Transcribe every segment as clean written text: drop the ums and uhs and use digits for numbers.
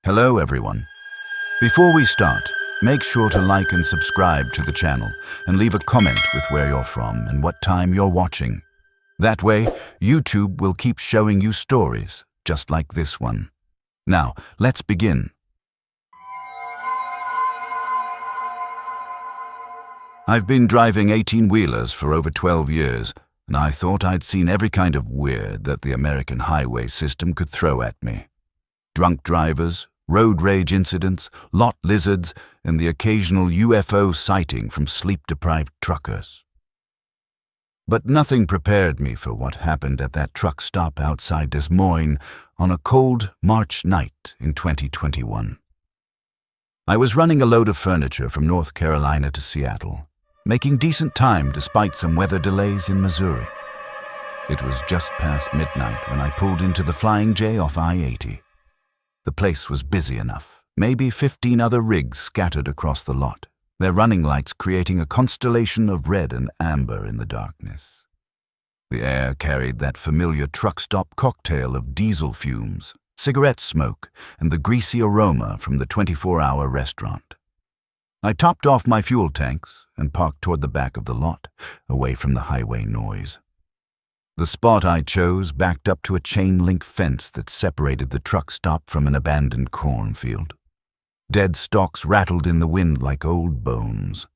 Hello everyone. Before we start, make sure to like and subscribe to the channel and leave a comment with where you're from and what time you're watching. That way, YouTube will keep showing you stories just like this one. Now, let's begin. I've been driving 18-wheelers for over 12 years, and I thought I'd seen every kind of weird that the American highway system could throw at me. Drunk drivers, road rage incidents, lot lizards, and the occasional UFO sighting from sleep-deprived truckers. But nothing prepared me for what happened at that truck stop outside Des Moines on a cold March night in 2021. I was running a load of furniture from North Carolina to Seattle, making decent time despite some weather delays in Missouri. It was just past midnight when I pulled into the Flying J off I-80. The place was busy enough, maybe 15 other rigs scattered across the lot, their running lights creating a constellation of red and amber in the darkness. The air carried that familiar truck stop cocktail of diesel fumes, cigarette smoke, and the greasy aroma from the 24-hour restaurant. I topped off my fuel tanks and parked toward the back of the lot, away from the highway noise. The spot I chose backed up to a chain-link fence that separated the truck stop from an abandoned cornfield. Dead stalks rattled in the wind like old bones.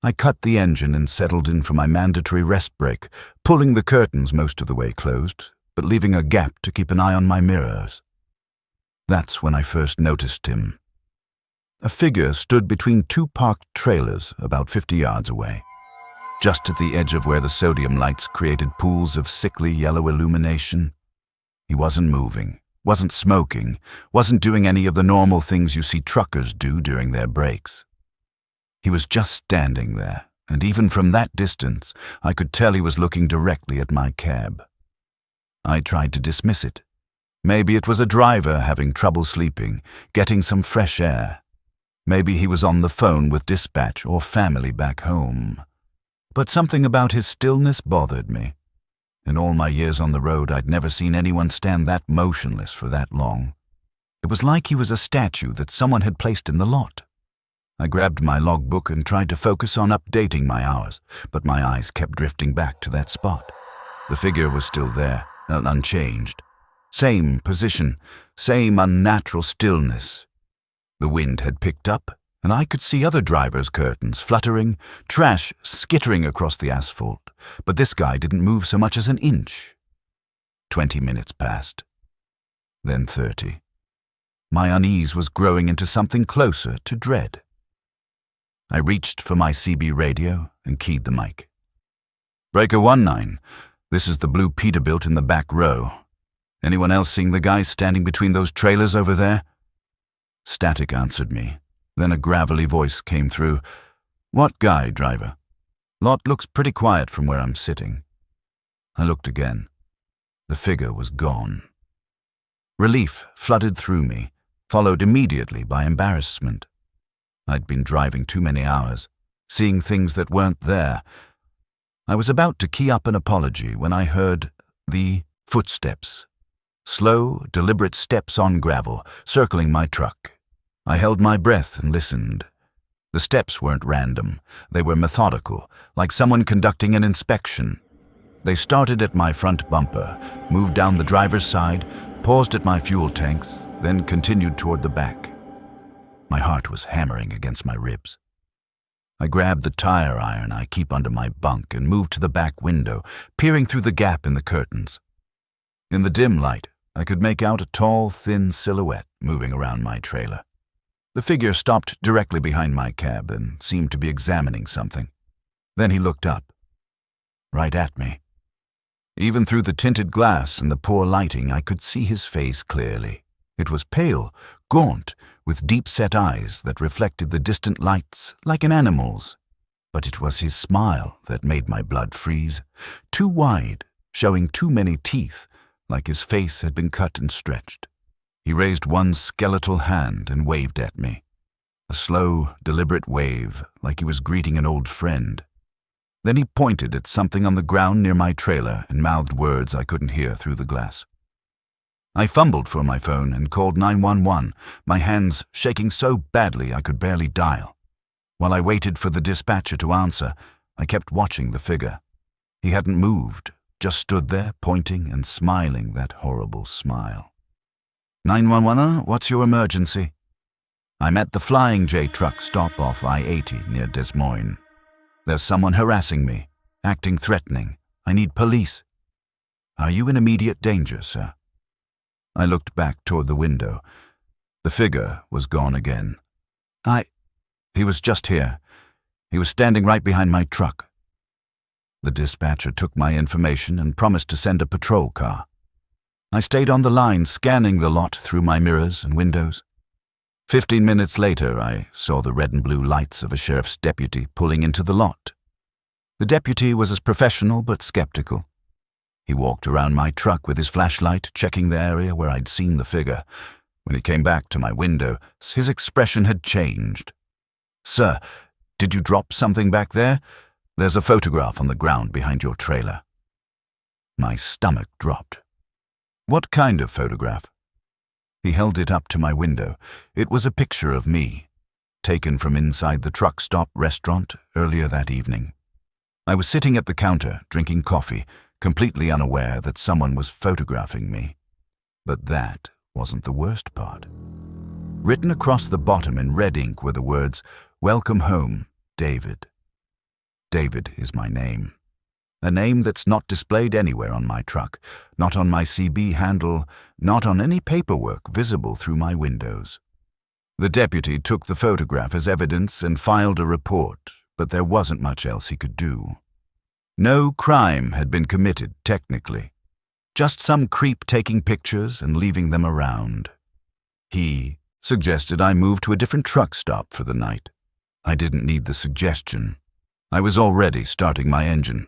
I cut the engine and settled in for my mandatory rest break, pulling the curtains most of the way closed, but leaving a gap to keep an eye on my mirrors. That's when I first noticed him. A figure stood between two parked trailers about 50 yards away, just at the edge of where the sodium lights created pools of sickly yellow illumination. He wasn't moving, wasn't smoking, wasn't doing any of the normal things you see truckers do during their breaks. He was just standing there, and even from that distance, I could tell he was looking directly at my cab. I tried to dismiss it. Maybe it was a driver having trouble sleeping, getting some fresh air. Maybe he was on the phone with dispatch or family back home. But something about his stillness bothered me. In all my years on the road, I'd never seen anyone stand that motionless for that long. It was like he was a statue that someone had placed in the lot. I grabbed my logbook and tried to focus on updating my hours, but my eyes kept drifting back to that spot. The figure was still there, unchanged. Same position, same unnatural stillness. The wind had picked up, and I could see other drivers' curtains fluttering, trash skittering across the asphalt, but this guy didn't move so much as an inch. 20 minutes passed, then 30. My unease was growing into something closer to dread. I reached for my CB radio and keyed the mic. "Breaker 19, this is the blue Peterbilt in the back row. Anyone else seeing the guy standing between those trailers over there?" Static answered me. Then a gravelly voice came through. "What guy, driver? Lot looks pretty quiet from where I'm sitting." I looked again. The figure was gone. Relief flooded through me, followed immediately by embarrassment. I'd been driving too many hours, seeing things that weren't there. I was about to key up an apology when I heard the footsteps. Slow, deliberate steps on gravel, circling my truck. I held my breath and listened. The steps weren't random. They were methodical, like someone conducting an inspection. They started at my front bumper, moved down the driver's side, paused at my fuel tanks, then continued toward the back. My heart was hammering against my ribs. I grabbed the tire iron I keep under my bunk and moved to the back window, peering through the gap in the curtains. In the dim light, I could make out a tall, thin silhouette moving around my trailer. The figure stopped directly behind my cab and seemed to be examining something. Then he looked up, right at me. Even through the tinted glass and the poor lighting, I could see his face clearly. It was pale, gaunt, with deep-set eyes that reflected the distant lights like an animal's. But it was his smile that made my blood freeze, too wide, showing too many teeth, like his face had been cut and stretched. He raised one skeletal hand and waved at me. A slow, deliberate wave, like he was greeting an old friend. Then he pointed at something on the ground near my trailer and mouthed words I couldn't hear through the glass. I fumbled for my phone and called 911, my hands shaking so badly I could barely dial. While I waited for the dispatcher to answer, I kept watching the figure. He hadn't moved, just stood there, pointing and smiling that horrible smile. 911, what's your emergency? I'm at the Flying J truck stop off I-80 near Des Moines. There's someone harassing me, acting threatening. I need police. Are you in immediate danger, sir? I looked back toward the window. The figure was gone again. He was just here. He was standing right behind my truck. The dispatcher took my information and promised to send a patrol car. I stayed on the line, scanning the lot through my mirrors and windows. 15 minutes later, I saw the red and blue lights of a sheriff's deputy pulling into the lot. The deputy was as professional but skeptical. He walked around my truck with his flashlight, checking the area where I'd seen the figure. When he came back to my window, his expression had changed. Sir, did you drop something back there? There's a photograph on the ground behind your trailer. My stomach dropped. What kind of photograph? He held it up to my window. It was a picture of me, taken from inside the truck stop restaurant earlier that evening. I was sitting at the counter, drinking coffee, completely unaware that someone was photographing me. But that wasn't the worst part. Written across the bottom in red ink were the words, "Welcome home, David." David is my name. A name that's not displayed anywhere on my truck, not on my CB handle, not on any paperwork visible through my windows. The deputy took the photograph as evidence and filed a report, but there wasn't much else he could do. No crime had been committed, technically. Just some creep taking pictures and leaving them around. He suggested I move to a different truck stop for the night. I didn't need the suggestion. I was already starting my engine.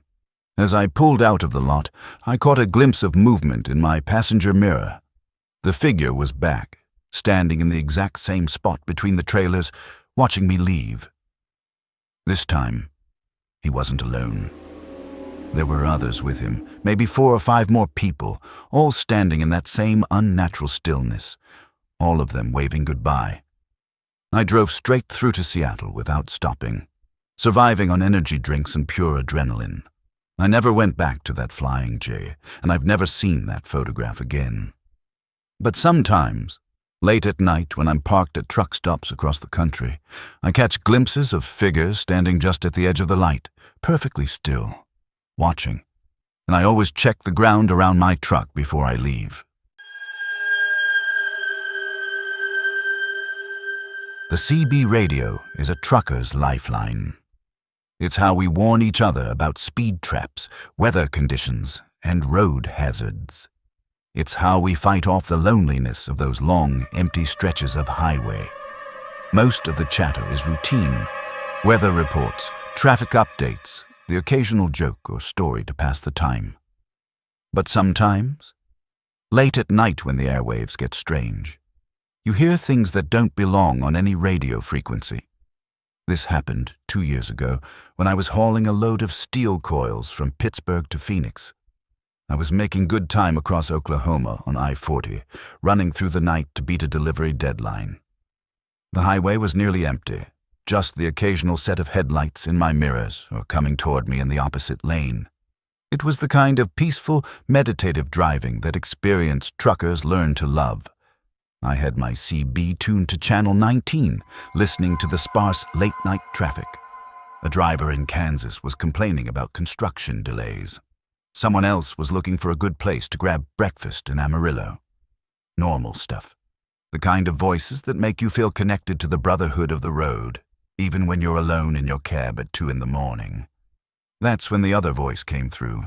As I pulled out of the lot, I caught a glimpse of movement in my passenger mirror. The figure was back, standing in the exact same spot between the trailers, watching me leave. This time, he wasn't alone. There were others with him, maybe 4 or 5 more people, all standing in that same unnatural stillness, all of them waving goodbye. I drove straight through to Seattle without stopping, surviving on energy drinks and pure adrenaline. I never went back to that Flying J, and I've never seen that photograph again. But sometimes, late at night when I'm parked at truck stops across the country, I catch glimpses of figures standing just at the edge of the light, perfectly still, watching, and I always check the ground around my truck before I leave. The CB radio is a trucker's lifeline. It's how we warn each other about speed traps, weather conditions, and road hazards. It's how we fight off the loneliness of those long, empty stretches of highway. Most of the chatter is routine. Weather reports, traffic updates, the occasional joke or story to pass the time. But sometimes, late at night when the airwaves get strange, you hear things that don't belong on any radio frequency. This happened 2 years ago when I was hauling a load of steel coils from Pittsburgh to Phoenix. I was making good time across Oklahoma on I-40, running through the night to beat a delivery deadline. The highway was nearly empty, just the occasional set of headlights in my mirrors or coming toward me in the opposite lane. It was the kind of peaceful, meditative driving that experienced truckers learn to love. I had my CB tuned to channel 19, listening to the sparse late-night traffic. A driver in Kansas was complaining about construction delays. Someone else was looking for a good place to grab breakfast in Amarillo. Normal stuff. The kind of voices that make you feel connected to the brotherhood of the road, even when you're alone in your cab at 2 a.m. That's when the other voice came through.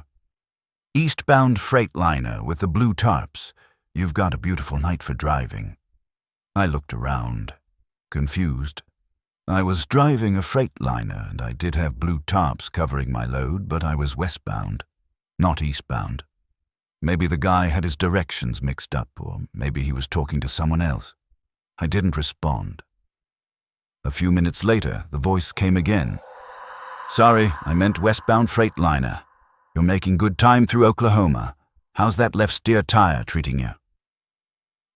Eastbound Freightliner with the blue tarps. You've got a beautiful night for driving. I looked around, confused. I was driving a Freightliner, and I did have blue tarps covering my load, but I was westbound, not eastbound. Maybe the guy had his directions mixed up, or maybe he was talking to someone else. I didn't respond. A few minutes later, the voice came again. Sorry, I meant westbound Freightliner. You're making good time through Oklahoma. How's that left steer tire treating you?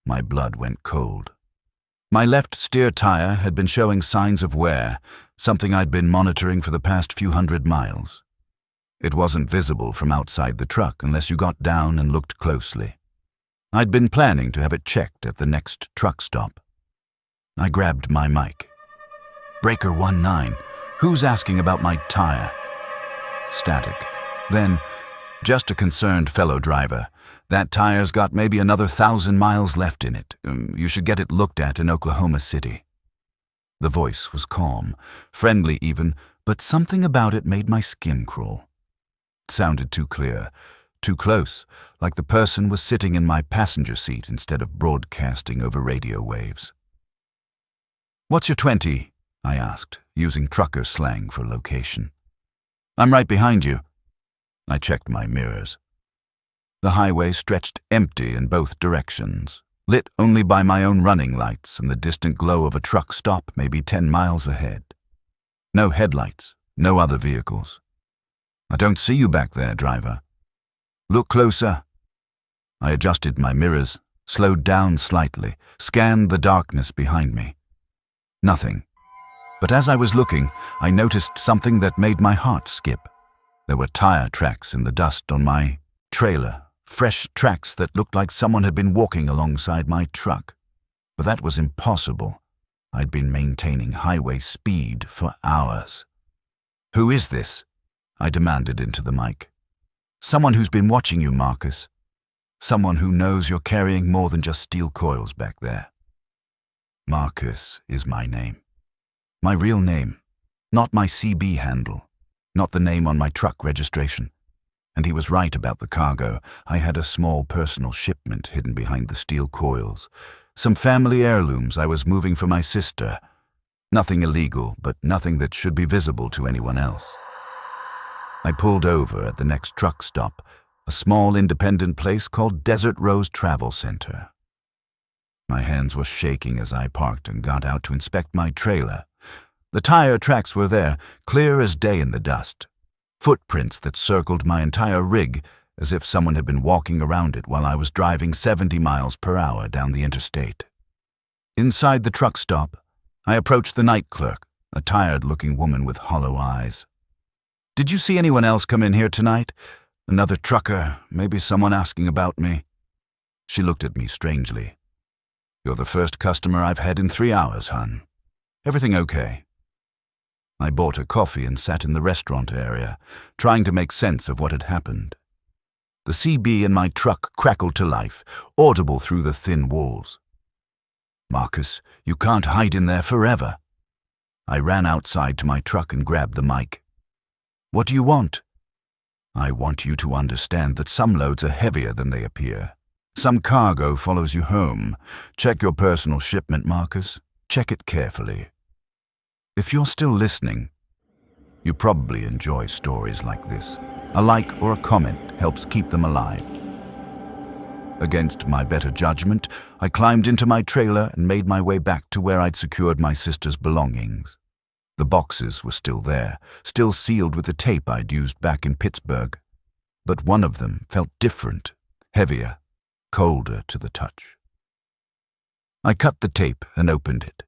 My blood went cold. My left steer tire had been showing signs of wear, something I'd been monitoring for the past few hundred miles. It wasn't visible from outside the truck unless you got down and looked closely. I'd been planning to have it checked at the next truck stop. I grabbed my mic. "Breaker 19, who's asking about my tire?" Static. Then, "Just a concerned fellow driver. That tire's got maybe another 1,000 miles left in it. You should get it looked at in Oklahoma City." The voice was calm, friendly even, but something about it made my skin crawl. It sounded too clear, too close, like the person was sitting in my passenger seat instead of broadcasting over radio waves. "What's your 20?" I asked, using trucker slang for location. "I'm right behind you." I checked my mirrors. The highway stretched empty in both directions, lit only by my own running lights and the distant glow of a truck stop maybe 10 miles ahead. No headlights, no other vehicles. "I don't see you back there, driver." "Look closer." I adjusted my mirrors, slowed down slightly, scanned the darkness behind me. Nothing. But as I was looking, I noticed something that made my heart skip. There were tire tracks in the dust on my trailer, fresh tracks that looked like someone had been walking alongside my truck. But that was impossible. I'd been maintaining highway speed for hours. "Who is this?" I demanded into the mic. "Someone who's been watching you, Marcus. Someone who knows you're carrying more than just steel coils back there." Marcus is my name. My real name, not my CB handle, not the name on my truck registration. And he was right about the cargo. I had a small personal shipment hidden behind the steel coils. Some family heirlooms I was moving for my sister. Nothing illegal, but nothing that should be visible to anyone else. I pulled over at the next truck stop, a small independent place called Desert Rose Travel Center. My hands were shaking as I parked and got out to inspect my trailer. The tire tracks were there, clear as day in the dust. Footprints that circled my entire rig, as if someone had been walking around it while I was driving 70 miles per hour down the interstate. Inside the truck stop, I approached the night clerk, a tired-looking woman with hollow eyes. "Did you see anyone else come in here tonight? Another trucker, maybe someone asking about me?" She looked at me strangely. "You're the first customer I've had in 3 hours, hon. Everything okay?" I bought a coffee and sat in the restaurant area, trying to make sense of what had happened. The CB in my truck crackled to life, audible through the thin walls. "Marcus, you can't hide in there forever." I ran outside to my truck and grabbed the mic. "What do you want?" "I want you to understand that some loads are heavier than they appear. Some cargo follows you home. Check your personal shipment, Marcus. Check it carefully. If you're still listening, you probably enjoy stories like this. A like or a comment helps keep them alive." Against my better judgment, I climbed into my trailer and made my way back to where I'd secured my sister's belongings. The boxes were still there, still sealed with the tape I'd used back in Pittsburgh. But one of them felt different, heavier, colder to the touch. I cut the tape and opened it.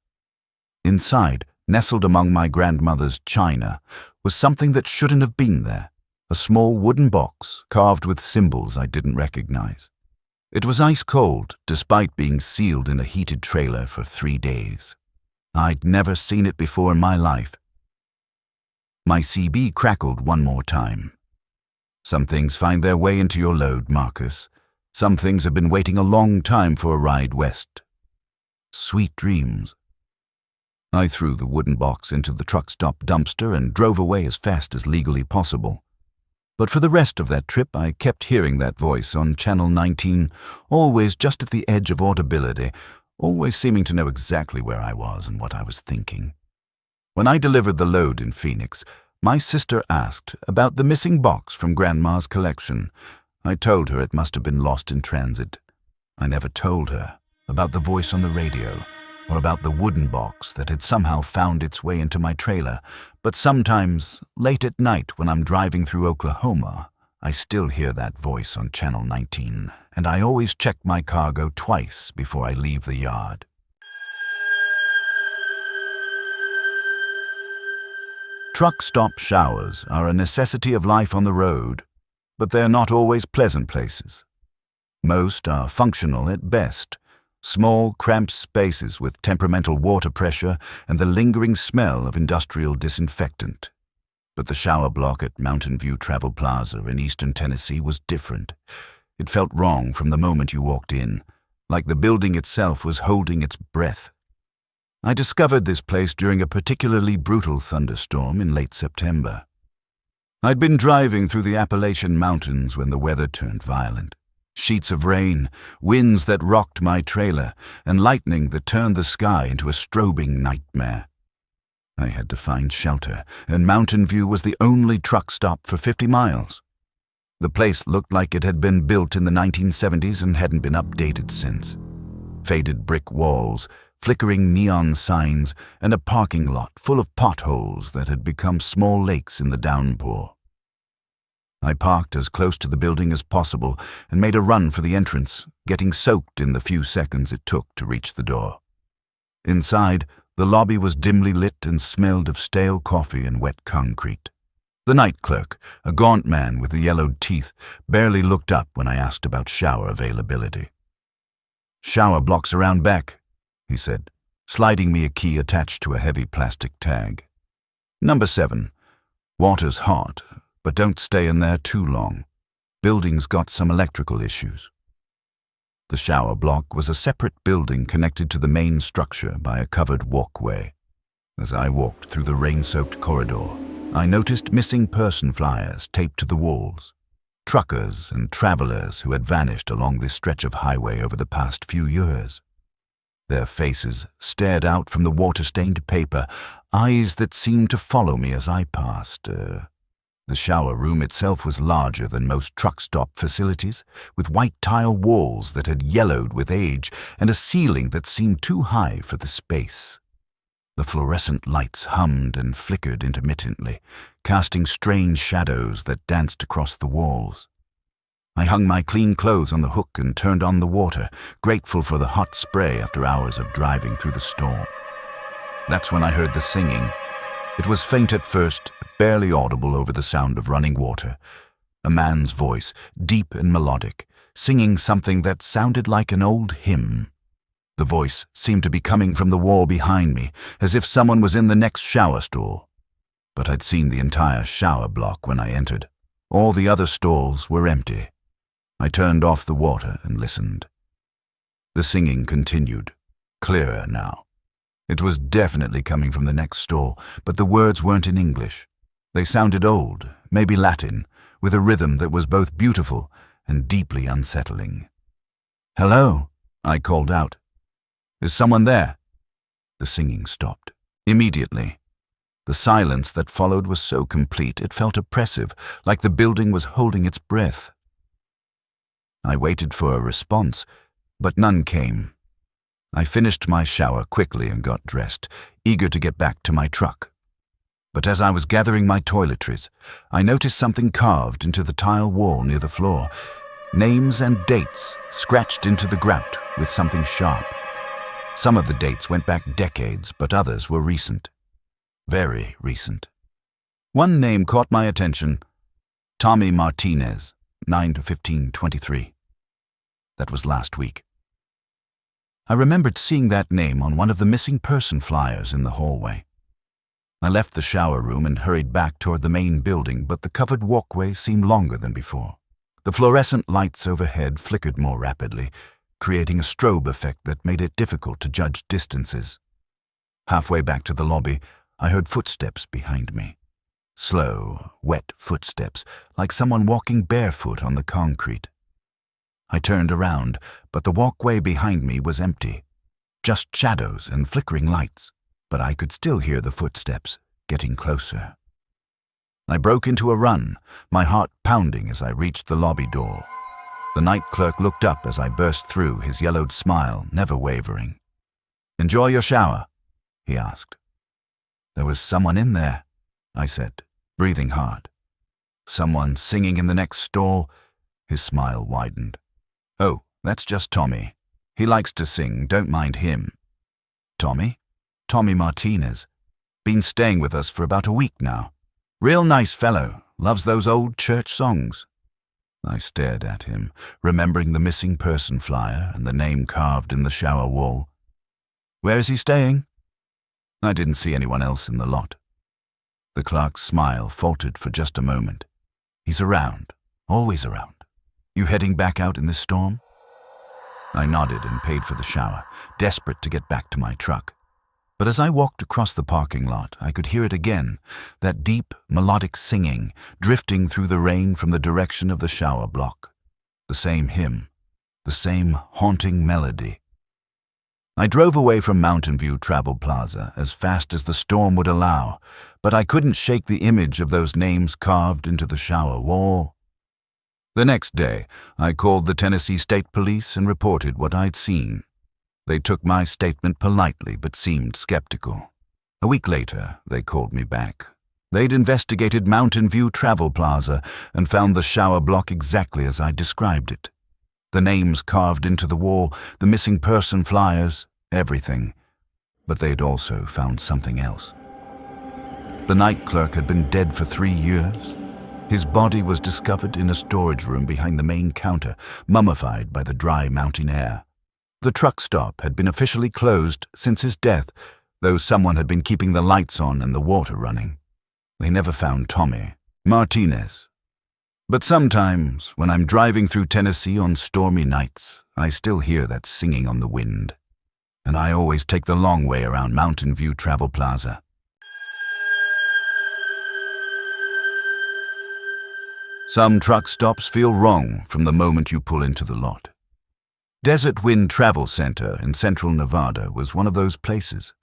Inside, nestled among my grandmother's china, was something that shouldn't have been there, a small wooden box carved with symbols I didn't recognize. It was ice cold, despite being sealed in a heated trailer for 3 days. I'd never seen it before in my life. My CB crackled one more time. "Some things find their way into your load, Marcus. Some things have been waiting a long time for a ride west. Sweet dreams." I threw the wooden box into the truck stop dumpster and drove away as fast as legally possible. But for the rest of that trip, I kept hearing that voice on Channel 19, always just at the edge of audibility, always seeming to know exactly where I was and what I was thinking. When I delivered the load in Phoenix, my sister asked about the missing box from Grandma's collection. I told her it must have been lost in transit. I never told her about the voice on the radio or about the wooden box that had somehow found its way into my trailer, but sometimes, late at night when I'm driving through Oklahoma, I still hear that voice on Channel 19, and I always check my cargo twice before I leave the yard. Truck stop showers are a necessity of life on the road, but they're not always pleasant places. Most are functional at best, small, cramped spaces with temperamental water pressure and the lingering smell of industrial disinfectant. But the shower block at Mountain View Travel Plaza in eastern Tennessee was different. It felt wrong from the moment you walked in, like the building itself was holding its breath. I discovered this place during a particularly brutal thunderstorm in late September. I'd been driving through the Appalachian Mountains when the weather turned violent. Sheets of rain, winds that rocked my trailer, and lightning that turned the sky into a strobing nightmare. I had to find shelter, and Mountain View was the only truck stop for 50 miles. The place looked like it had been built in the 1970s and hadn't been updated since. Faded brick walls, flickering neon signs, and a parking lot full of potholes that had become small lakes in the downpour. I parked as close to the building as possible and made a run for the entrance, getting soaked in the few seconds it took to reach the door. Inside, the lobby was dimly lit and smelled of stale coffee and wet concrete. The night clerk, a gaunt man with the yellowed teeth, barely looked up when I asked about shower availability. "Shower blocks around back," he said, sliding me a key attached to a heavy plastic tag. "Number 7. Water's hot, but don't stay in there too long. Building's got some electrical issues." The shower block was a separate building connected to the main structure by a covered walkway. As I walked through the rain-soaked corridor, I noticed missing person flyers taped to the walls. Truckers and travelers who had vanished along this stretch of highway over the past few years. Their faces stared out from the water-stained paper, eyes that seemed to follow me as I passed. The shower room itself was larger than most truck stop facilities, with white tile walls that had yellowed with age and a ceiling that seemed too high for the space. The fluorescent lights hummed and flickered intermittently, casting strange shadows that danced across the walls. I hung my clean clothes on the hook and turned on the water, grateful for the hot spray after hours of driving through the storm. That's when I heard the singing. It was faint at first, barely audible over the sound of running water. A man's voice, deep and melodic, singing something that sounded like an old hymn. The voice seemed to be coming from the wall behind me, as if someone was in the next shower stall. But I'd seen the entire shower block when I entered. All the other stalls were empty. I turned off the water and listened. The singing continued, clearer now. It was definitely coming from the next stall, but the words weren't in English. They sounded old, maybe Latin, with a rhythm that was both beautiful and deeply unsettling. "Hello," I called out. "Is someone there?" The singing stopped. Immediately. The silence that followed was so complete it felt oppressive, like the building was holding its breath. I waited for a response, but none came. I finished my shower quickly and got dressed, eager to get back to my truck. But as I was gathering my toiletries, I noticed something carved into the tile wall near the floor. Names and dates scratched into the grout with something sharp. Some of the dates went back decades, but others were recent. Very recent. One name caught my attention. Tommy Martinez, 9/15/23. That was last week. I remembered seeing that name on one of the missing person flyers in the hallway. I left the shower room and hurried back toward the main building, but the covered walkway seemed longer than before. The fluorescent lights overhead flickered more rapidly, creating a strobe effect that made it difficult to judge distances. Halfway back to the lobby, I heard footsteps behind me. Slow, wet footsteps, like someone walking barefoot on the concrete. I turned around, but the walkway behind me was empty. Just shadows and flickering lights, but I could still hear the footsteps getting closer. I broke into a run, my heart pounding as I reached the lobby door. The night clerk looked up as I burst through, his yellowed smile never wavering. "Enjoy your shower?" he asked. "There was someone in there," I said, breathing hard. Someone singing in the next stall? His smile widened. Oh, that's just Tommy. He likes to sing, don't mind him. Tommy? Tommy Martinez. Been staying with us for about a week now. Real nice fellow, loves those old church songs. I stared at him, remembering the missing person flyer and the name carved in the shower wall. Where is he staying? I didn't see anyone else in the lot. The clerk's smile faltered for just a moment. He's around, always around. You heading back out in this storm? I nodded and paid for the shower, desperate to get back to my truck. But as I walked across the parking lot, I could hear it again, that deep, melodic singing, drifting through the rain from the direction of the shower block. The same hymn, the same haunting melody. I drove away from Mountain View Travel Plaza as fast as the storm would allow, but I couldn't shake the image of those names carved into the shower wall. The next day, I called the Tennessee State Police and reported what I'd seen. They took my statement politely but seemed skeptical. A week later, they called me back. They'd investigated Mountain View Travel Plaza and found the shower block exactly as I described it. The names carved into the wall, the missing person flyers, everything. But they'd also found something else. The night clerk had been dead for 3 years. His body was discovered in a storage room behind the main counter, mummified by the dry mountain air. The truck stop had been officially closed since his death, though someone had been keeping the lights on and the water running. They never found Tommy Martinez. But sometimes, when I'm driving through Tennessee on stormy nights, I still hear that singing on the wind. And I always take the long way around Mountain View Travel Plaza. Some truck stops feel wrong from the moment you pull into the lot. Desert Wind Travel Center in central Nevada was one of those places.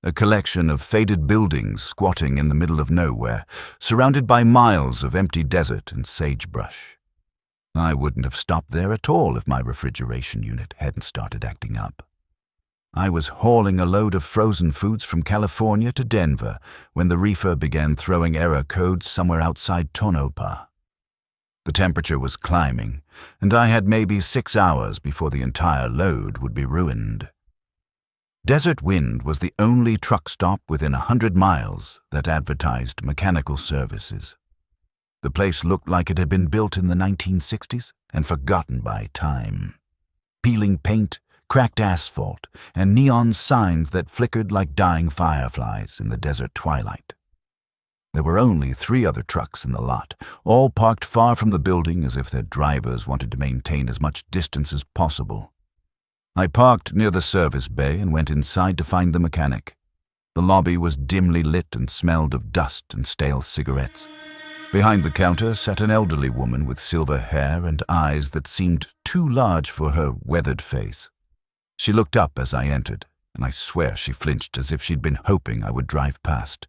A collection of faded buildings squatting in the middle of nowhere, surrounded by miles of empty desert and sagebrush. I wouldn't have stopped there at all if my refrigeration unit hadn't started acting up. I was hauling a load of frozen foods from California to Denver when the reefer began throwing error codes somewhere outside Tonopah. The temperature was climbing, and I had maybe 6 hours before the entire load would be ruined. Desert Wind was the only truck stop within 100 miles that advertised mechanical services. The place looked like it had been built in the 1960s and forgotten by time. Peeling paint, cracked asphalt, and neon signs that flickered like dying fireflies in the desert twilight. There were only 3 other trucks in the lot, all parked far from the building as if their drivers wanted to maintain as much distance as possible. I parked near the service bay and went inside to find the mechanic. The lobby was dimly lit and smelled of dust and stale cigarettes. Behind the counter sat an elderly woman with silver hair and eyes that seemed too large for her weathered face. She looked up as I entered, and I swear she flinched as if she'd been hoping I would drive past.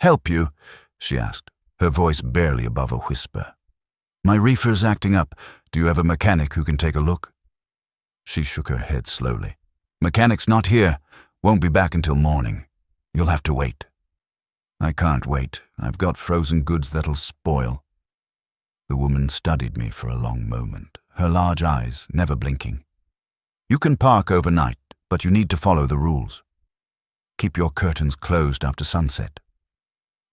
"Help you?" she asked, her voice barely above a whisper. "My reefer's acting up. Do you have a mechanic who can take a look?" She shook her head slowly. "Mechanic's not here. Won't be back until morning. You'll have to wait." "I can't wait. I've got frozen goods that'll spoil." The woman studied me for a long moment, her large eyes never blinking. "You can park overnight, but you need to follow the rules. Keep your curtains closed after sunset.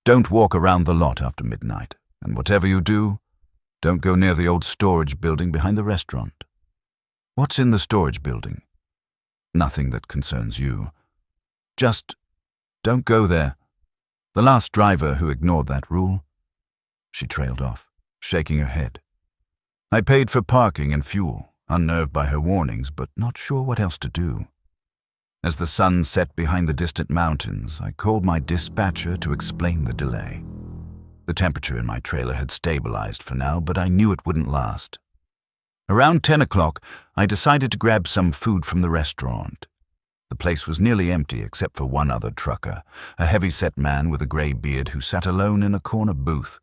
Don't walk around the lot after midnight, and whatever you do, don't go near the old storage building behind the restaurant." "What's in the storage building?" "Nothing that concerns you. Just don't go there. The last driver who ignored that rule." She trailed off, shaking her head. I paid for parking and fuel, unnerved by her warnings, but not sure what else to do. As the sun set behind the distant mountains, I called my dispatcher to explain the delay. The temperature in my trailer had stabilized for now, but I knew it wouldn't last. Around 10 o'clock, I decided to grab some food from the restaurant. The place was nearly empty except for one other trucker, a heavy-set man with a gray beard who sat alone in a corner booth.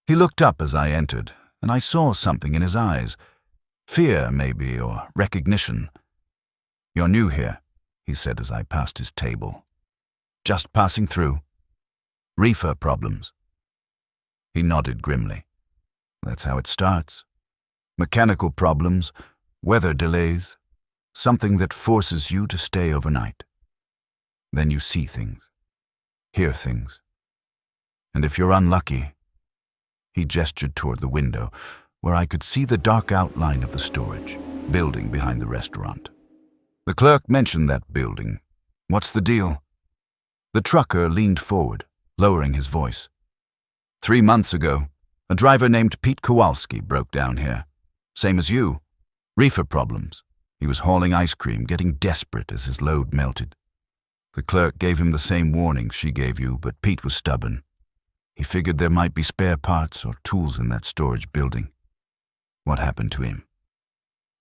He looked up as I entered, and I saw something in his eyes. Fear, maybe, or recognition. "You're new here," he said as I passed his table. "Just passing through. Reefer problems." He nodded grimly. That's how it starts. Mechanical problems, weather delays, something that forces you to stay overnight. Then you see things, hear things. And if you're unlucky, he gestured toward the window, where I could see the dark outline of the storage building behind the restaurant. The clerk mentioned that building. What's the deal? The trucker leaned forward, lowering his voice. 3 months ago, a driver named Pete Kowalski broke down here. Same as you. Reefer problems. He was hauling ice cream, getting desperate as his load melted. The clerk gave him the same warning she gave you, but Pete was stubborn. He figured there might be spare parts or tools in that storage building. What happened to him?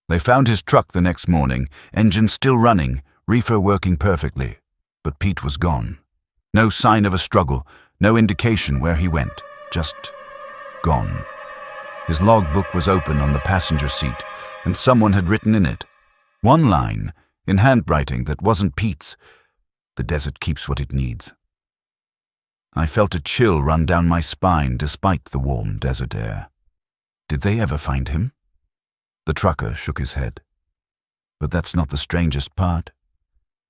They found his truck the next morning, engine still running, reefer working perfectly. But Pete was gone. No sign of a struggle, no indication where he went. Just gone. His logbook was open on the passenger seat, and someone had written in it. One line, in handwriting that wasn't Pete's. The desert keeps what it needs. I felt a chill run down my spine despite the warm desert air. Did they ever find him? The trucker shook his head. But that's not the strangest part.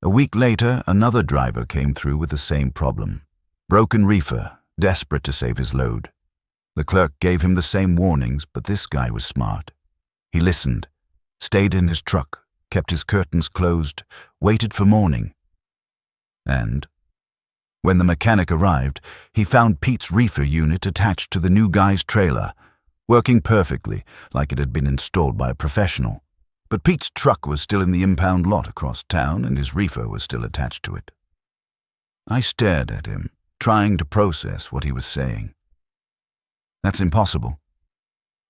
A week later, another driver came through with the same problem. Broken reefer, desperate to save his load. The clerk gave him the same warnings, but this guy was smart. He listened, stayed in his truck, kept his curtains closed, waited for morning. And when the mechanic arrived, he found Pete's reefer unit attached to the new guy's trailer, working perfectly, like it had been installed by a professional. But Pete's truck was still in the impound lot across town, and his reefer was still attached to it. I stared at him, trying to process what he was saying. That's impossible.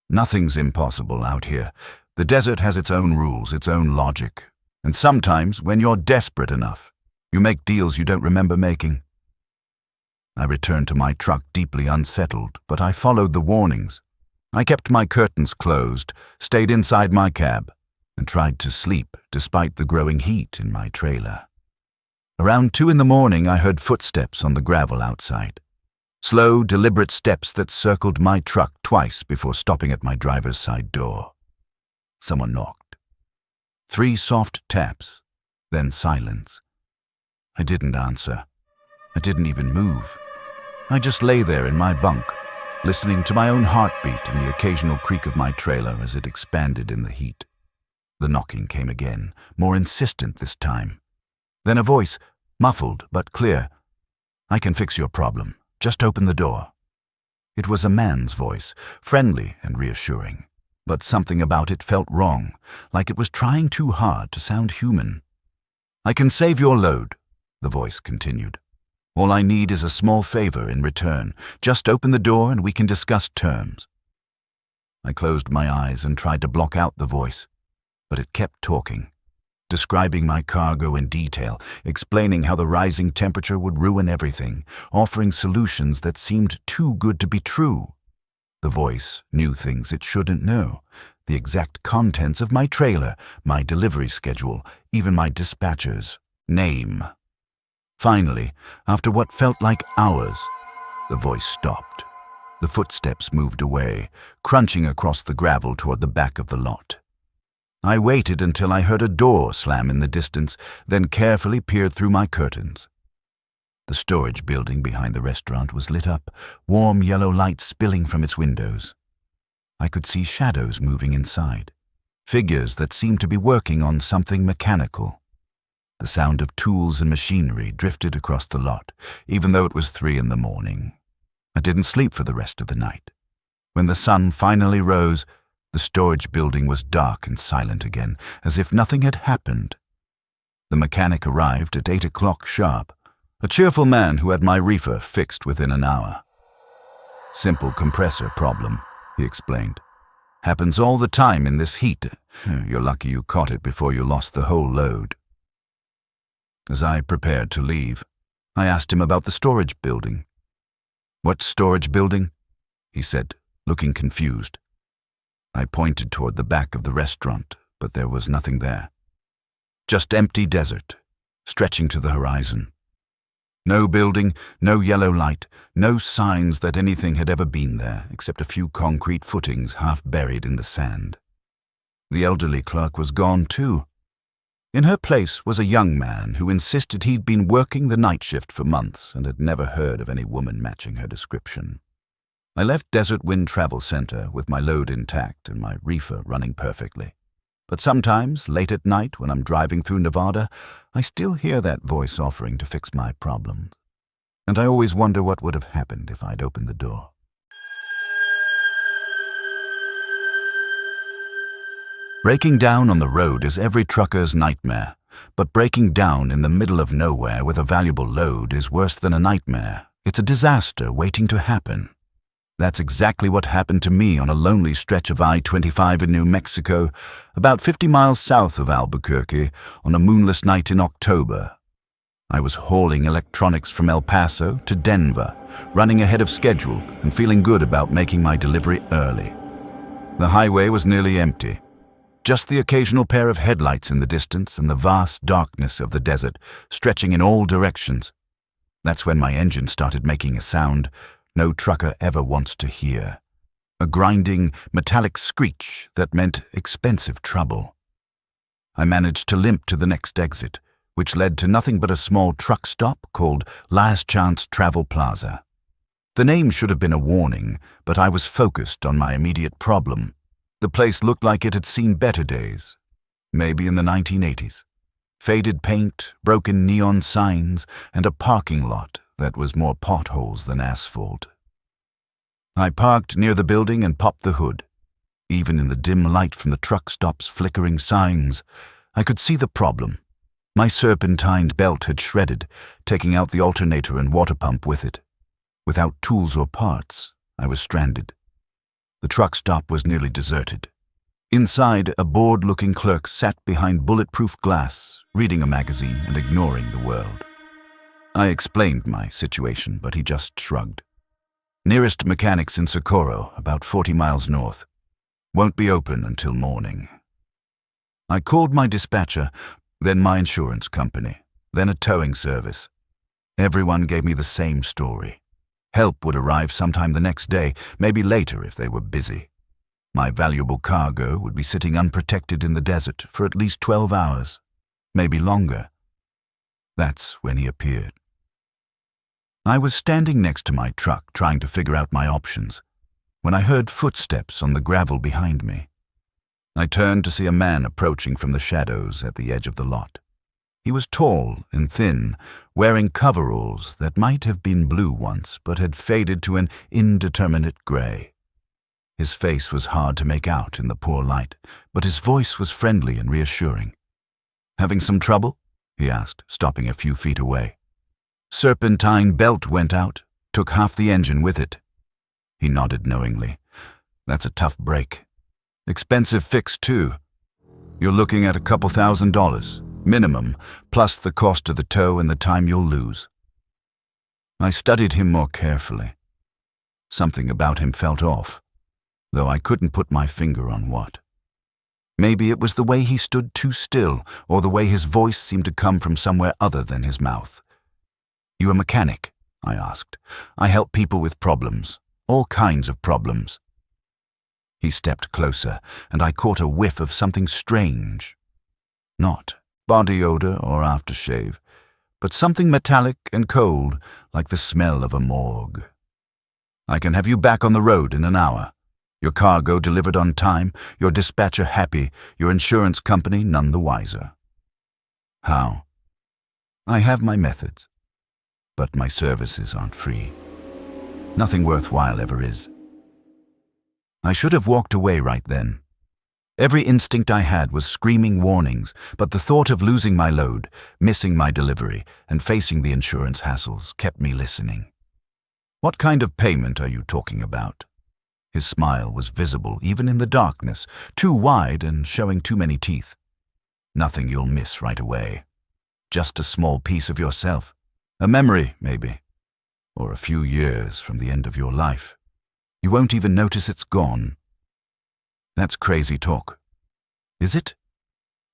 Nothing's impossible out here. The desert has its own rules, its own logic. And sometimes, when you're desperate enough, you make deals you don't remember making. I returned to my truck deeply unsettled, but I followed the warnings. I kept my curtains closed, stayed inside my cab, and tried to sleep despite the growing heat in my trailer. Around 2 a.m, I heard footsteps on the gravel outside. Slow, deliberate steps that circled my truck twice before stopping at my driver's side door. Someone knocked. 3 soft taps, then silence. I didn't answer. I didn't even move. I just lay there in my bunk, listening to my own heartbeat and the occasional creak of my trailer as it expanded in the heat. The knocking came again, more insistent this time. Then a voice, muffled but clear. I can fix your problem. Just open the door. It was a man's voice, friendly and reassuring, but something about it felt wrong, like it was trying too hard to sound human. I can save your load, the voice continued. All I need is a small favor in return. Just open the door and we can discuss terms. I closed my eyes and tried to block out the voice, but it kept talking, describing my cargo in detail, explaining how the rising temperature would ruin everything, offering solutions that seemed too good to be true. The voice knew things it shouldn't know, the exact contents of my trailer, my delivery schedule, even my dispatcher's name. Finally, after what felt like hours, the voice stopped. The footsteps moved away, crunching across the gravel toward the back of the lot. I waited until I heard a door slam in the distance, then carefully peered through my curtains. The storage building behind the restaurant was lit up, warm yellow light spilling from its windows. I could see shadows moving inside, figures that seemed to be working on something mechanical. The sound of tools and machinery drifted across the lot, even though it was 3 a.m. I didn't sleep for the rest of the night. When the sun finally rose, the storage building was dark and silent again, as if nothing had happened. The mechanic arrived at 8 o'clock sharp, a cheerful man who had my reefer fixed within an hour. Simple compressor problem, he explained. Happens all the time in this heat. You're lucky you caught it before you lost the whole load. As I prepared to leave, I asked him about the storage building. What storage building? He said, looking confused. I pointed toward the back of the restaurant, but there was nothing there. Just empty desert, stretching to the horizon. No building, no yellow light, no signs that anything had ever been there, except a few concrete footings half buried in the sand. The elderly clerk was gone too. In her place was a young man who insisted he'd been working the night shift for months and had never heard of any woman matching her description. I left Desert Wind Travel Center with my load intact and my reefer running perfectly. But sometimes, late at night when I'm driving through Nevada, I still hear that voice offering to fix my problems. And I always wonder what would have happened if I'd opened the door. Breaking down on the road is every trucker's nightmare, but breaking down in the middle of nowhere with a valuable load is worse than a nightmare. It's a disaster waiting to happen. That's exactly what happened to me on a lonely stretch of I-25 in New Mexico, about 50 miles south of Albuquerque, on a moonless night in October. I was hauling electronics from El Paso to Denver, running ahead of schedule and feeling good about making my delivery early. The highway was nearly empty. Just the occasional pair of headlights in the distance and the vast darkness of the desert stretching in all directions. That's when my engine started making a sound no trucker ever wants to hear. A grinding, metallic screech that meant expensive trouble. I managed to limp to the next exit, which led to nothing but a small truck stop called Last Chance Travel Plaza. The name should have been a warning, but I was focused on my immediate problem. The place looked like it had seen better days, maybe in the 1980s. Faded paint, broken neon signs, and a parking lot that was more potholes than asphalt. I parked near the building and popped the hood. Even in the dim light from the truck stop's flickering signs, I could see the problem. My serpentined belt had shredded, taking out the alternator and water pump with it. Without tools or parts, I was stranded. The truck stop was nearly deserted. Inside, a bored-looking clerk sat behind bulletproof glass, reading a magazine and ignoring the world. I explained my situation, but he just shrugged. Nearest mechanics in Socorro, about 40 miles north. Won't be open until morning. I called my dispatcher, then my insurance company, then a towing service. Everyone gave me the same story. Help would arrive sometime the next day, maybe later if they were busy. My valuable cargo would be sitting unprotected in the desert for at least 12 hours, maybe longer. That's when he appeared. I was standing next to my truck trying to figure out my options, when I heard footsteps on the gravel behind me. I turned to see a man approaching from the shadows at the edge of the lot. He was tall and thin, wearing coveralls that might have been blue once but had faded to an indeterminate gray. His face was hard to make out in the poor light, but his voice was friendly and reassuring. "Having some trouble?" he asked, stopping a few feet away. "Serpentine belt went out, took half the engine with it." He nodded knowingly. "That's a tough break. Expensive fix, too. You're looking at a couple $1,000, minimum, plus the cost of the tow and the time you'll lose." I studied him more carefully. Something about him felt off, though I couldn't put my finger on what. Maybe it was the way he stood too still, or the way his voice seemed to come from somewhere other than his mouth. "You a mechanic?" I asked. "I help people with problems, all kinds of problems." He stepped closer, and I caught a whiff of something strange. Not body odor or aftershave, but something metallic and cold, like the smell of a morgue. "I can have you back on the road in an hour. Your cargo delivered on time, your dispatcher happy, your insurance company none the wiser." "How?" "I have my methods. But my services aren't free. Nothing worthwhile ever is." I should have walked away right then. Every instinct I had was screaming warnings, but the thought of losing my load, missing my delivery, and facing the insurance hassles kept me listening. "What kind of payment are you talking about?" His smile was visible even in the darkness, too wide and showing too many teeth. "Nothing you'll miss right away. Just a small piece of yourself. A memory, maybe. Or a few years from the end of your life. You won't even notice it's gone." "That's crazy talk." "Is it?"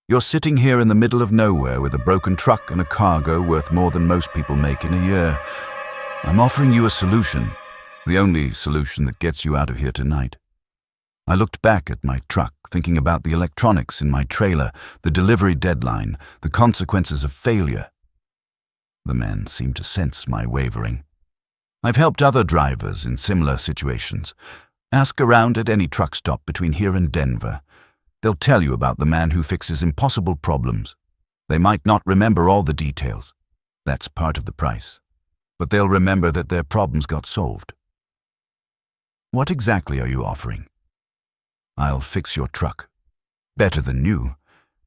You're sitting here in the middle of nowhere with a broken truck and a cargo worth more than most people make in a year. I'm offering you a solution, the only solution that gets you out of here tonight." I looked back at my truck, thinking about the electronics in my trailer, the delivery deadline, the consequences of failure. The man seemed to sense my wavering. "I've helped other drivers in similar situations. Ask around at any truck stop between here and Denver. They'll tell you about the man who fixes impossible problems. They might not remember all the details. That's part of the price. But they'll remember that their problems got solved." "What exactly are you offering?" "I'll fix your truck. Better than new.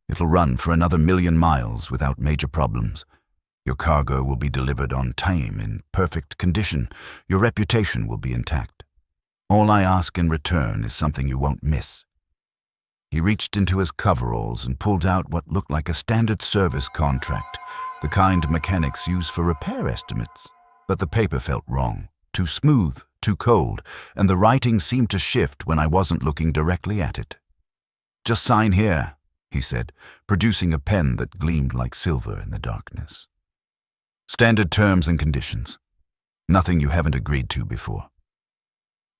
It'll run for another 1,000,000 miles without major problems. Your cargo will be delivered on time in perfect condition. Your reputation will be intact. All I ask in return is something you won't miss." He reached into his coveralls and pulled out what looked like a standard service contract, the kind mechanics use for repair estimates. But the paper felt wrong, too smooth, too cold, and the writing seemed to shift when I wasn't looking directly at it. "Just sign here," he said, producing a pen that gleamed like silver in the darkness. "Standard terms and conditions. Nothing you haven't agreed to before."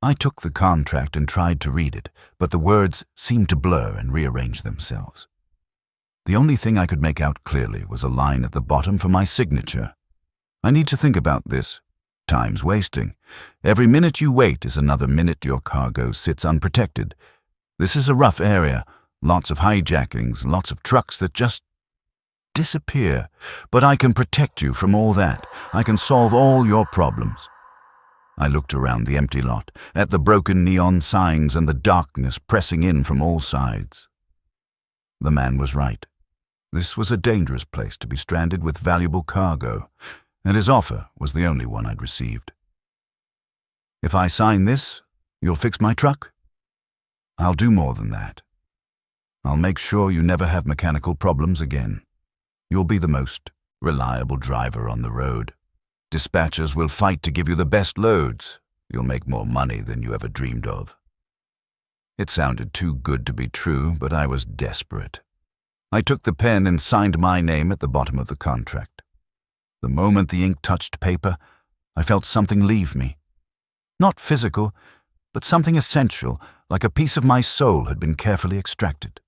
I took the contract and tried to read it, but the words seemed to blur and rearrange themselves. The only thing I could make out clearly was a line at the bottom for my signature. "I need to think about this. Time's wasting. Every minute you wait is another minute your cargo sits unprotected. This is a rough area, lots of hijackings, lots of trucks that just disappear. But I can protect you from all that. I can solve all your problems." I looked around the empty lot, at the broken neon signs and the darkness pressing in from all sides. The man was right. This was a dangerous place to be stranded with valuable cargo, and his offer was the only one I'd received. "If I sign this, you'll fix my truck?" "I'll do more than that. I'll make sure you never have mechanical problems again. You'll be the most reliable driver on the road. Dispatchers will fight to give you the best loads. You'll make more money than you ever dreamed of." It sounded too good to be true, but I was desperate. I took the pen and signed my name at the bottom of the contract. The moment the ink touched paper, I felt something leave me. Not physical, but something essential, like a piece of my soul had been carefully extracted.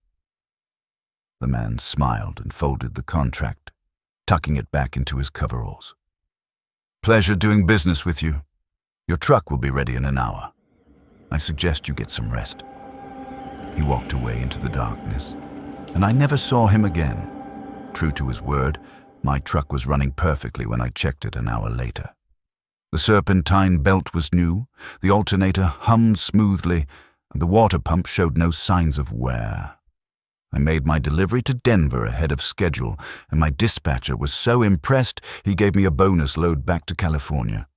The man smiled and folded the contract, tucking it back into his coveralls. "Pleasure doing business with you. Your truck will be ready in an hour. I suggest you get some rest." He walked away into the darkness, and I never saw him again. True to his word, my truck was running perfectly when I checked it an hour later. The serpentine belt was new, the alternator hummed smoothly, and the water pump showed no signs of wear. I made my delivery to Denver ahead of schedule, and my dispatcher was so impressed he gave me a bonus load back to California.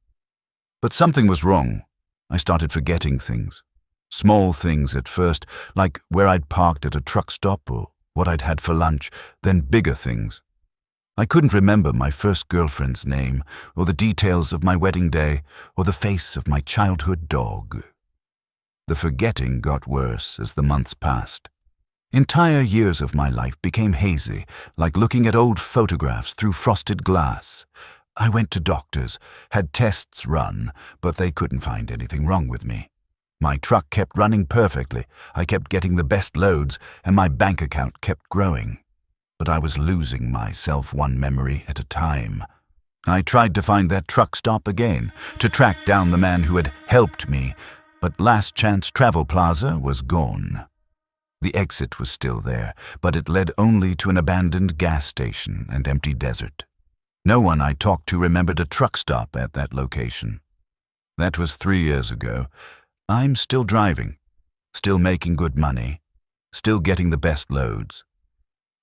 But something was wrong. I started forgetting things. Small things at first, like where I'd parked at a truck stop or what I'd had for lunch, then bigger things. I couldn't remember my first girlfriend's name, or the details of my wedding day, or the face of my childhood dog. The forgetting got worse as the months passed. Entire years of my life became hazy, like looking at old photographs through frosted glass. I went to doctors, had tests run, but they couldn't find anything wrong with me. My truck kept running perfectly, I kept getting the best loads, and my bank account kept growing. But I was losing myself one memory at a time. I tried to find that truck stop again, to track down the man who had helped me, but Last Chance Travel Plaza was gone. The exit was still there, but it led only to an abandoned gas station and empty desert. No one I talked to remembered a truck stop at that location. That was 3 years ago. I'm still driving, still making good money, still getting the best loads.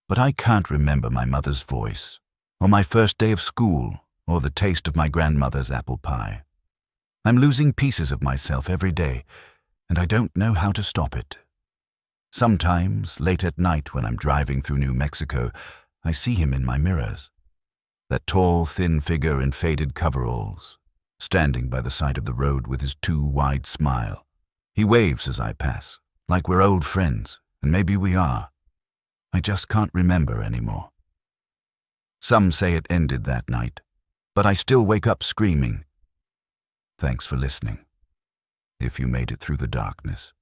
But I can't remember my mother's voice, or my first day of school, or the taste of my grandmother's apple pie. I'm losing pieces of myself every day, and I don't know how to stop it. Sometimes, late at night when I'm driving through New Mexico, I see him in my mirrors. That tall, thin figure in faded coveralls, standing by the side of the road with his too wide smile. He waves as I pass, like we're old friends, and maybe we are. I just can't remember anymore. Some say it ended that night, but I still wake up screaming. Thanks for listening, if you made it through the darkness.